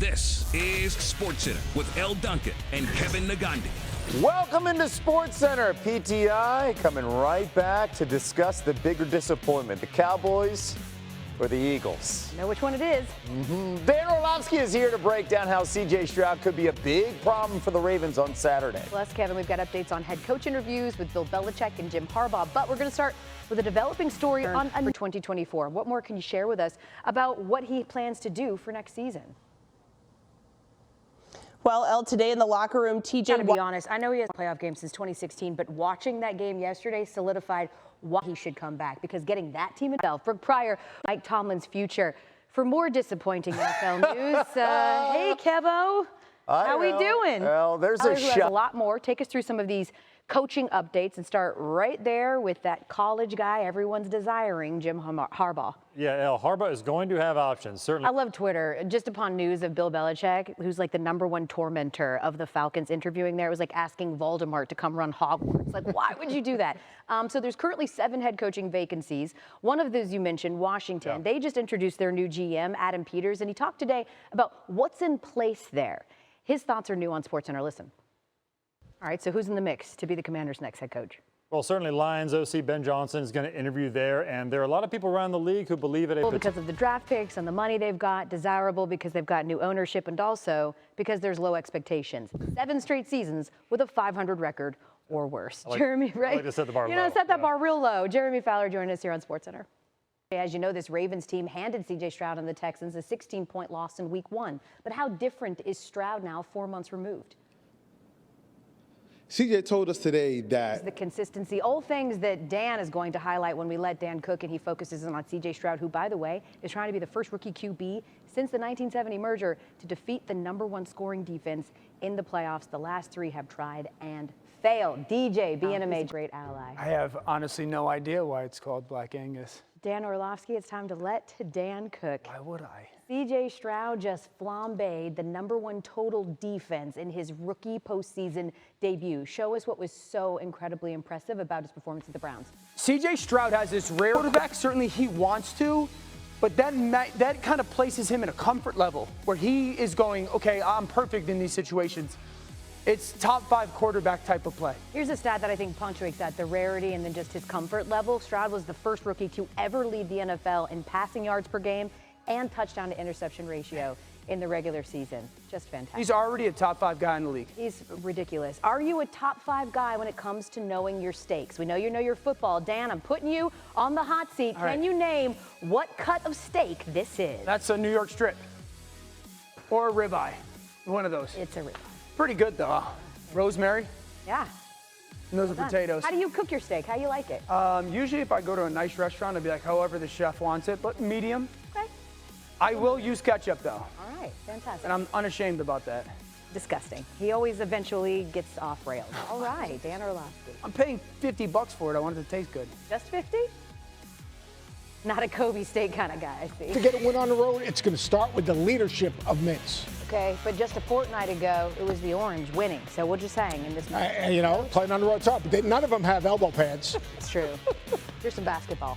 This is SportsCenter with Elle Duncan and Kevin Nagandi. Welcome into SportsCenter. PTI coming right back to discuss the bigger disappointment, the Cowboys or the Eagles. I know which one it is. Dan Orlovsky is here to break down how C.J. Stroud could be a big problem for the Ravens on Saturday. Plus, Kevin, we've got updates on head coach interviews with Bill Belichick and Jim Harbaugh, but we're going to start with a developing story on for 2024. What more can you share with us about what he plans to do for next season? Well, Elle, today in the locker room, TJ. To be honest, I know he hasn't played a playoff game since 2016, but watching that game yesterday solidified why he should come back, because getting that team itself, Brooke Pryor, Mike Tomlin's future. For more disappointing NFL news, hey, Kevo, how we doing? Well, there's a shot. A lot more. Take us through some of these coaching updates and start right there with that college guy everyone's desiring, Jim Harbaugh. Yeah, Elle, Harbaugh is going to have options, certainly. I love Twitter. Just upon news of Bill Belichick, who's like the #1 tormentor of the Falcons, interviewing there, it was like asking Voldemort to come run Hogwarts. Like, why would you do that? So there's currently 7 head coaching vacancies. One of those you mentioned, Washington. Yeah. They just introduced their new GM, Adam Peters, and he talked today about what's in place there. His thoughts are new on SportsCenter. Listen. All right, so who's in the mix to be the Commanders' next head coach? Well, certainly Lions OC Ben Johnson is going to interview there, and there are a lot of people around the league who believe it. Because of the draft picks and the money they've got, desirable because they've got new ownership, and also because there's low expectations. 7 straight seasons with a .500 record or worse. Jeremy, right? I like to set the bar low. Set that bar real low. Jeremy Fowler joining us here on SportsCenter. As you know, this Ravens team handed C.J. Stroud and the Texans a 16-point loss in Week 1. But how different is Stroud now 4 months removed? CJ told us today that the consistency, all things that Dan is going to highlight when we let Dan cook, and he focuses on CJ Stroud, who, by the way, is trying to be the first rookie QB since the 1970 merger to defeat the #1 scoring defense in the playoffs. The last 3 have tried and failed. DJ being a great ally. I have honestly no idea why it's called Black Angus. Dan Orlovsky, it's time to let Dan cook. Why would I? C.J. Stroud just flambéed the #1 total defense in his rookie postseason debut. Show us what was so incredibly impressive about his performance at the Browns. C.J. Stroud has this rare quarterback. Certainly he wants to, but that kind of places him in a comfort level where he is going, okay, I'm perfect in these situations. It's top 5 quarterback type of play. Here's a stat that I think punctuates that, the rarity and then just his comfort level. Stroud was the first rookie to ever lead the NFL in passing yards per game and touchdown to interception ratio in the regular season. Just fantastic. He's already a top 5 guy in the league. He's ridiculous. Are you a top 5 guy when it comes to knowing your stakes? We know you know your football. Dan, I'm putting you on the hot seat. Can you name what cut of steak this is? That's a New York strip or a ribeye. One of those. It's a ribeye. Pretty good though. Rosemary. Yeah. And those are potatoes. How do you cook your steak? How you like it? Usually if I go to a nice restaurant, I'd be like, however the chef wants it, but medium. Okay. I will use ketchup though. All right, fantastic. And I'm unashamed about that. Disgusting. He always eventually gets off rails. All right, Dan Orlovsky. I'm paying $50 for it. I want it to taste good. Just 50? Not a Kobe steak kind of guy, I see. To get a win on the road, it's going to start with the leadership of Mintz. Okay, but just a fortnight ago, it was the Orange winning. So we're just saying in this match. Playing on the road's hard, but none of them have elbow pads. It's true. Here's some basketball.